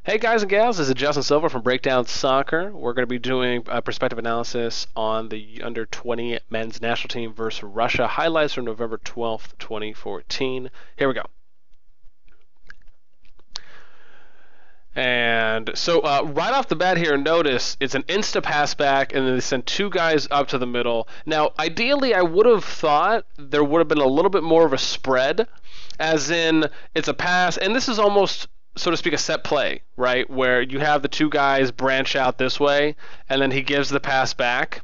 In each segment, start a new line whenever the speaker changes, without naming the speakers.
Hey guys and gals, this is Justin Silver from Breakdown Soccer. We're going to be doing a perspective analysis on the under 20 men's national team versus Russia. Highlights from November 12th, 2014. Here we go. And so right off the bat here, notice it's an insta pass back, and then they send two guys up to the middle. Now, ideally, I would have thought there would have been a little bit more of a spread, as in it's a pass, and this is almost, so to speak, a set play, right? Where you have the two guys branch out this way, and then he gives the pass back,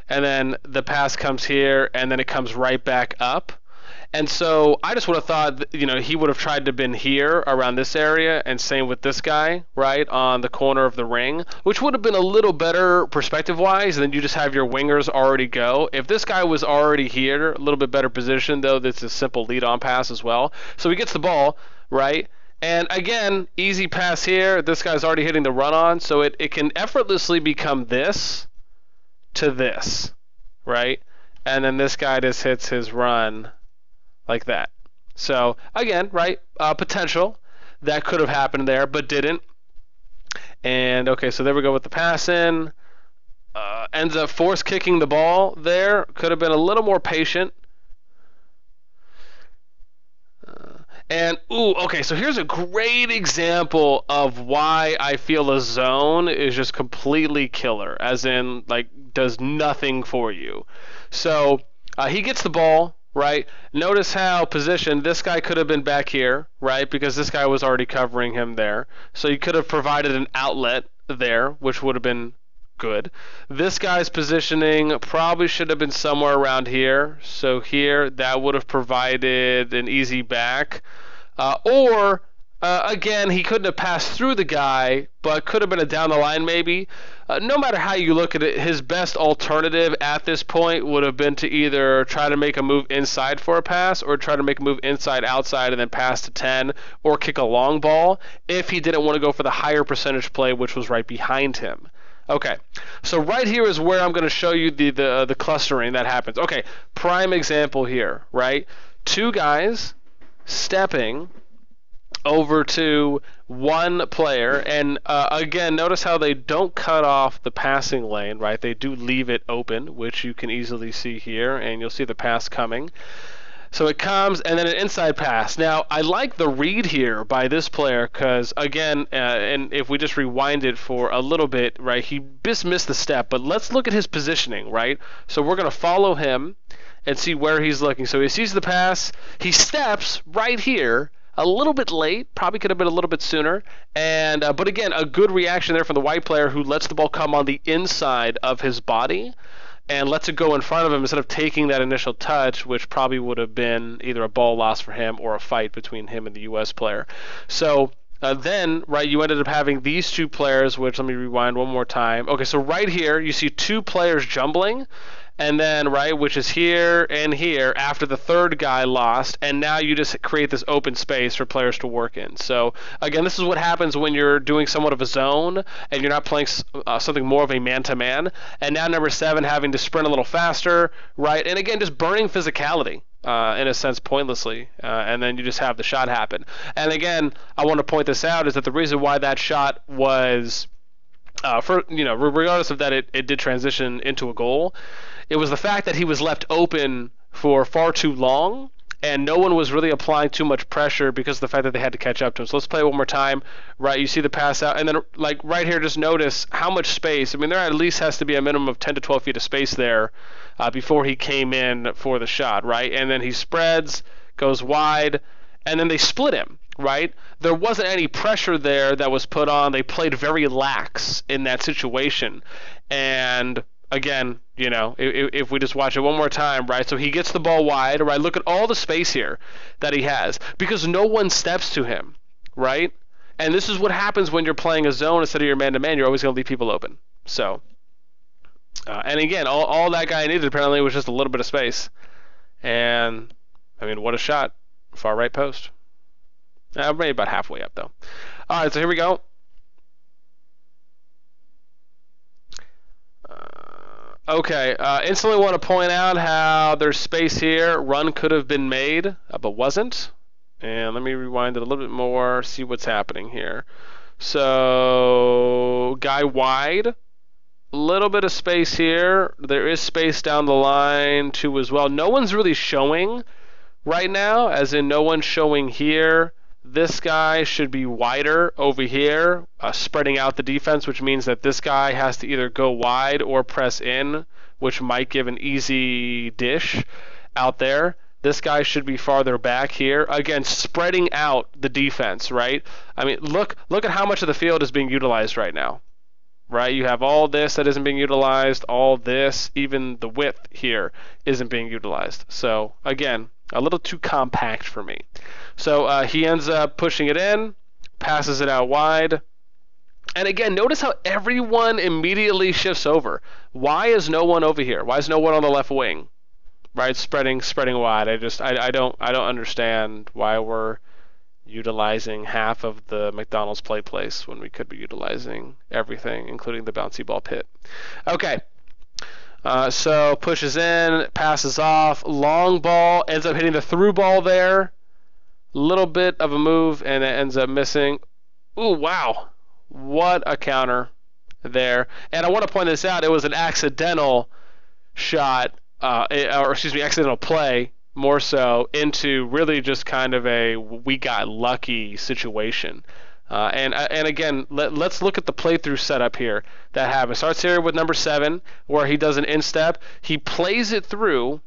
and then the pass comes here, and then it comes right back up. And so I just would have thought, he would have tried to been here around this area, and same with this guy, right, on the corner of the ring, which would have been a little better perspective-wise, and then you just have your wingers already go. If this guy was already here, a little bit better position, though, this is a simple lead-on pass as well. So he gets the ball, right? And again, easy pass here. This guy's already hitting the run-on, so it can effortlessly become this to this, right? And then this guy just hits his run like that. So again, right, potential that could have happened there, but didn't. And okay, so there we go with the pass in. Ends up force kicking the ball there. Could have been a little more patient. Okay, so here's a great example of why I feel a zone is just completely killer, as in, like, does nothing for you. So he gets the ball, right? Notice how positioned this guy could have been back here, right? Because this guy was already covering him there. So you could have provided an outlet there, which would have been good. This guy's positioning probably should have been somewhere around here. So here, that would have provided an easy back. Again, he couldn't have passed through the guy, but could have been a down the line maybe. No matter how you look at it, his best alternative at this point would have been to either try to make a move inside for a pass, or try to make a move inside outside and then pass to 10, or kick a long ball if he didn't want to go for the higher percentage play, which was right behind him. Okay, so right here is where I'm going to show you the clustering that happens. Okay, prime example here, right? Two guys stepping over to one player, and again, notice how they don't cut off the passing lane, right? They do leave it open, which you can easily see here, and you'll see the pass coming. So it comes, and then an inside pass. Now, I like the read here by this player because, again, and if we just rewind it for a little bit, right, he just missed the step. But let's look at his positioning, right? So we're going to follow him and see where he's looking. So he sees the pass. He steps right here, a little bit late, probably could have been a little bit sooner, and but again, a good reaction there from the white player who lets the ball come on the inside of his body and lets it go in front of him instead of taking that initial touch, which probably would have been either a ball loss for him or a fight between him and the U.S. player. So then, right, you ended up having these two players, which, let me rewind one more time. Okay, so right here, you see two players jumbling, and then, right, which is here and here after the third guy lost, and now you just create this open space for players to work in. So, again, this is what happens when you're doing somewhat of a zone and you're not playing something more of a man-to-man. And now number 7 having to sprint a little faster, right, and again, just burning physicality. In a sense, pointlessly, and then you just have the shot happen. And again, I want to point this out is that the reason why that shot was, regardless of that, it did transition into a goal. It was the fact that he was left open for far too long, and no one was really applying too much pressure because of the fact that they had to catch up to him. So let's play it one more time. Right, you see the pass out, and then like right here, just notice how much space. I mean, there at least has to be a minimum of 10 to 12 feet of space there before he came in for the shot, right? And then he spreads, goes wide, and then they split him, right? There wasn't any pressure there that was put on. They played very lax in that situation. And again, if we just watch it one more time, right? So he gets the ball wide, right? Look at all the space here that he has because no one steps to him, right? And this is what happens when you're playing a zone instead of your man-to-man. You're always going to leave people open. So, and again, all that guy needed apparently was just a little bit of space. And, I mean, what a shot. Far right post. Maybe about halfway up, though. All right, so here we go. Okay, instantly want to point out how there's space here. Run could have been made, but wasn't. And let me rewind it a little bit more, see what's happening here. So guy wide, little bit of space here. There is space down the line too as well. No one's really showing right now, as in no one's showing here. This guy should be wider over here, spreading out the defense, which means that this guy has to either go wide or press in, which might give an easy dish out there. This guy should be farther back here. Again, spreading out the defense, right? I mean, look at how much of the field is being utilized right now, right? You have all this that isn't being utilized, all this, even the width here isn't being utilized. So, again, a little too compact for me. So he ends up pushing it in, passes it out wide. And again, notice how everyone immediately shifts over. Why is no one over here? Why is no one on the left wing? Right, spreading wide. I don't understand why we're utilizing half of the McDonald's play place when we could be utilizing everything, including the bouncy ball pit. Okay. So pushes in, passes off, long ball, ends up hitting the through ball there. Little bit of a move, and it ends up missing. Ooh, wow. What a counter there. And I want to point this out. It was an accidental shot, accidental play, more so, into really just kind of a we got lucky situation. And again, let's look at the playthrough setup here that happened. Starts here with number 7, where he does an instep. He plays it through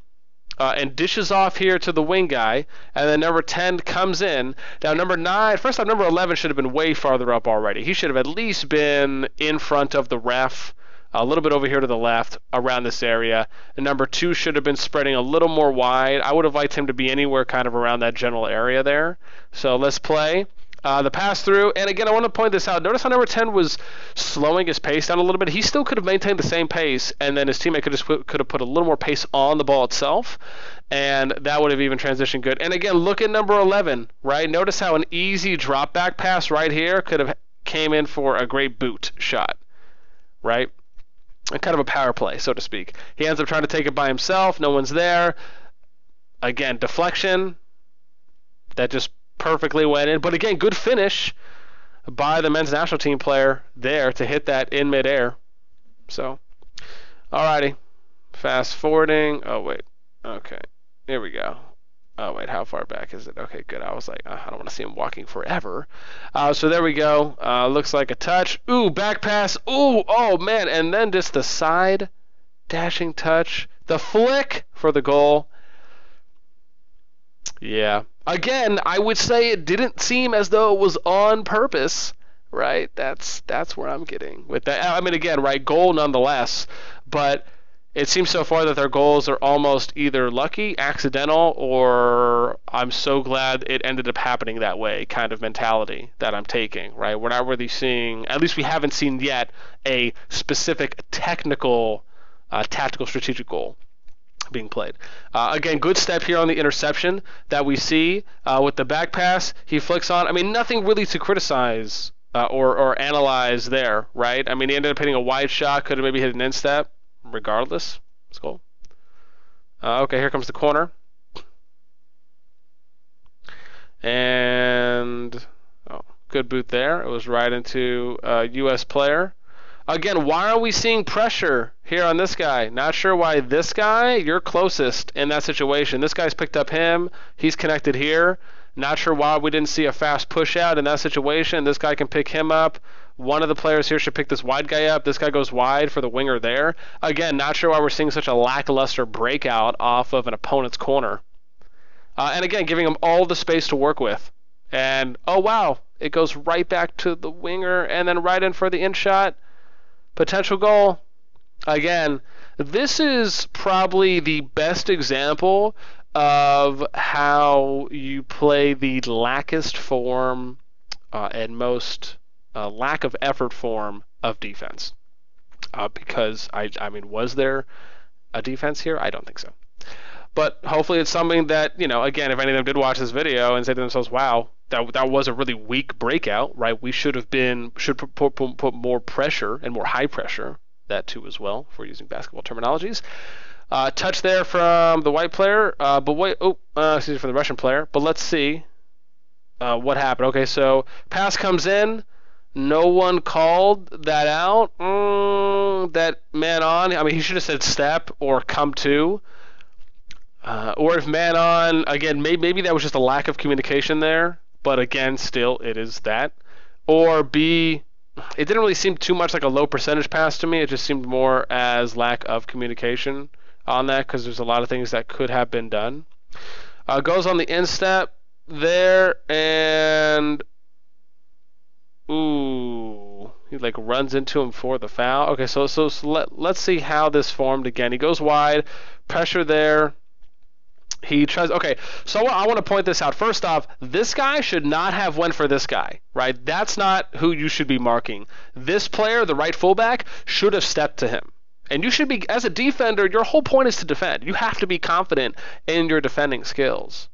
and dishes off here to the wing guy, and then number 10 comes in. Now number 9, first off, number 11 should have been way farther up already. He should have at least been in front of the ref, a little bit over here to the left, around this area. And number 2 should have been spreading a little more wide. I would have liked him to be anywhere kind of around that general area there. So let's play. The pass through, and again, I want to point this out. Notice how number 10 was slowing his pace down a little bit. He still could have maintained the same pace, and then his teammate could have put a little more pace on the ball itself, and that would have even transitioned good. And again, look at number 11, right? Notice how an easy drop back pass right here could have came in for a great boot shot, right? And kind of a power play, so to speak. He ends up trying to take it by himself. No one's there. Again, deflection. That just perfectly went in. But again, good finish by the men's national team player there to hit that in midair. So, alrighty. Fast forwarding. Oh, wait. Okay. Here we go. Oh, wait. How far back is it? Okay, good. I was like, I don't want to see him walking forever. So there we go. Looks like a touch. Ooh, back pass. Ooh, oh, man. And then just the side dashing touch. The flick for the goal. Yeah. Again, I would say it didn't seem as though it was on purpose, right? That's where I'm getting with that. I mean, again, right, goal nonetheless, but it seems so far that their goals are almost either lucky, accidental, or I'm so glad it ended up happening that way kind of mentality that I'm taking, right? We're not really seeing, at least we haven't seen yet, a specific technical, tactical, strategic goal being played. Again, good step here on the interception that we see with the back pass. He flicks on. I mean, nothing really to criticize or analyze there, right? I mean, he ended up hitting a wide shot. Could have maybe hit an instep. Regardless, it's cool. Okay, here comes the corner. And good boot there. It was right into a U.S. player. Again, why are we seeing pressure here on this guy? Not sure why this guy, you're closest in that situation. This guy's picked up him. He's connected here. Not sure why we didn't see a fast push out in that situation. This guy can pick him up. One of the players here should pick this wide guy up. This guy goes wide for the winger there. Again, not sure why we're seeing such a lackluster breakout off of an opponent's corner. And again, giving him all the space to work with. And, oh, wow, it goes right back to the winger and then right in for the in shot. Potential goal. Again, this is probably the best example of how you play the lackest form and most lack of effort form of defense. Because, I mean, was there a defense here? I don't think so. But hopefully it's something that, you know, again, if any of them did watch this video and say to themselves, wow, that was a really weak breakout, right? We should put more pressure and more high pressure, that too as well, if we're using basketball terminologies. Touch there from the white player, from the Russian player. But let's see what happened. Okay, so pass comes in. No one called that out. That man on. I mean, he should have said step or come to. Or if man on, again, maybe that was just a lack of communication there. But again, still, it is that. Or B, it didn't really seem too much like a low percentage pass to me. It just seemed more as lack of communication on that because there's a lot of things that could have been done. Goes on the instep there and he like runs into him for the foul. Okay, so let's see how this formed again. He goes wide, pressure there. He tries. Okay, so I want to point this out. First off, this guy should not have went for this guy, right? That's not who you should be marking. This player, the right fullback, should have stepped to him. And you should be, as a defender, your whole point is to defend. You have to be confident in your defending skills,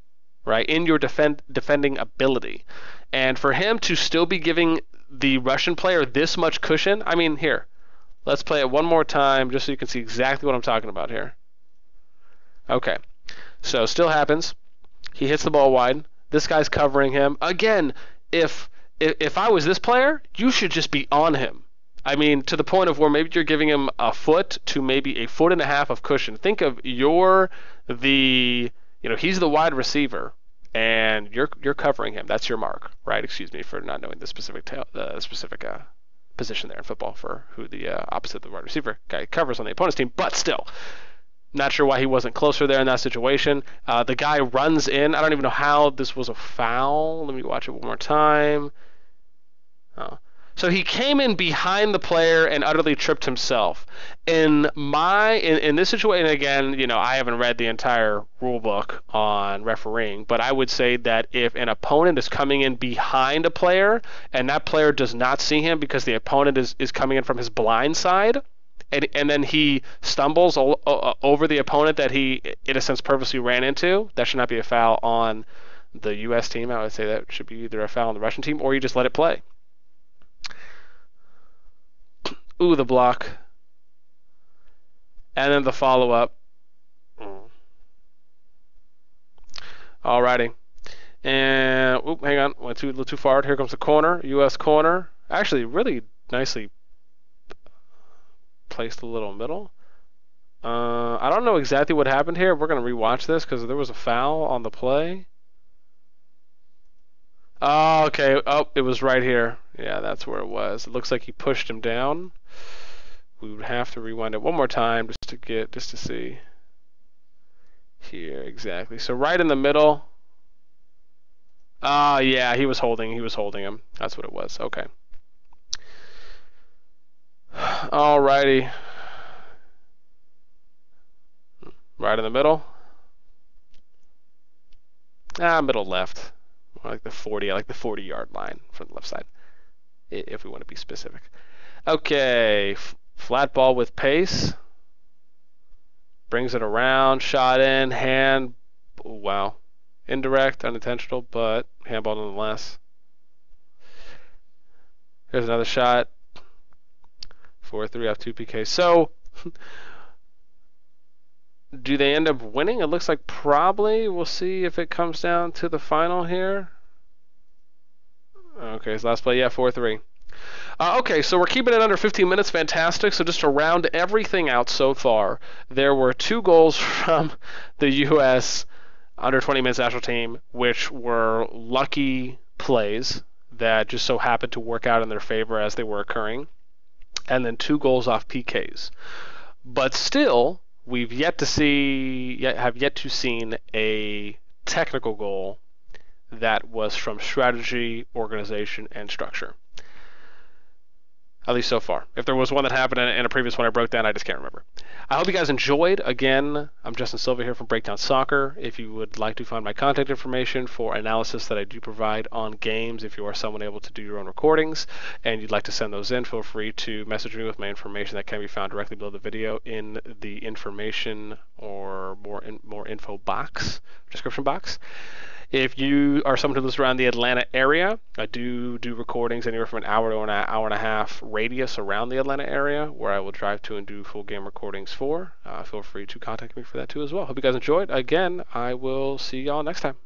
right? In your defending ability. And for him to still be giving the Russian player this much cushion, I mean, here, let's play it one more time just so you can see exactly what I'm talking about here. Okay. So still happens. He hits the ball wide. This guy's covering him. Again, if I was this player, you should just be on him. I mean, to the point of where maybe you're giving him a foot to maybe a foot and a half of cushion. Think of he's the wide receiver, and you're covering him. That's your mark, right? Excuse me for not knowing the specific position there in football for who the opposite of the wide receiver guy covers on the opponent's team, but still. Not sure why he wasn't closer there in that situation. The guy runs in. I don't even know how this was a foul. Let me watch it one more time. Oh. So he came in behind the player and utterly tripped himself. In this situation, again, I haven't read the entire rule book on refereeing, but I would say that if an opponent is coming in behind a player and that player does not see him because the opponent is coming in from his blind side, and then he stumbles over the opponent that he, in a sense, purposely ran into, that should not be a foul on the U.S. team. I would say that should be either a foul on the Russian team or you just let it play. Ooh, the block. And then the follow-up. Alrighty. And, hang on. Went a little too far. Here comes the corner. U.S. corner. Actually, really nicely placed a little middle. I don't know exactly what happened here. We're going to rewatch this because there was a foul on the play. Oh, okay. Oh, it was right here. Yeah, that's where it was. It looks like he pushed him down. We would have to rewind it one more time just to see. Here, exactly. So right in the middle. Yeah, he was holding him. That's what it was. Okay. Alrighty. Right in the middle. Middle left. I like the 40. I like the 40-yard line from the left side, if we want to be specific. Okay, flat ball with pace. Brings it around, shot in, hand. Oh, wow. Indirect, unintentional, but handball nonetheless. Here's another shot. 4-3 off 2 PK. So, do they end up winning? It looks like probably. We'll see if it comes down to the final here. Okay, so last play, yeah, 4-3. Okay, so we're keeping it under 15 minutes. Fantastic. So just to round everything out so far, there were 2 goals from the U.S. under 20 men's national team, which were lucky plays that just so happened to work out in their favor as they were occurring, and then 2 goals off PKs. But still, we've yet to see a technical goal that was from strategy, organization, and structure. At least so far. If there was one that happened in a previous one I broke down, I just can't remember. I hope you guys enjoyed. Again, I'm Justin Silva here from Breakdown Soccer. If you would like to find my contact information for analysis that I do provide on games, if you are someone able to do your own recordings and you'd like to send those in, feel free to message me with my information that can be found directly below the video in the information or more info box, description box. If you are someone who lives around the Atlanta area, I do recordings anywhere from an hour to an hour and a half radius around the Atlanta area where I will drive to and do full game recordings for. Feel free to contact me for that too as well. Hope you guys enjoyed. Again, I will see y'all next time.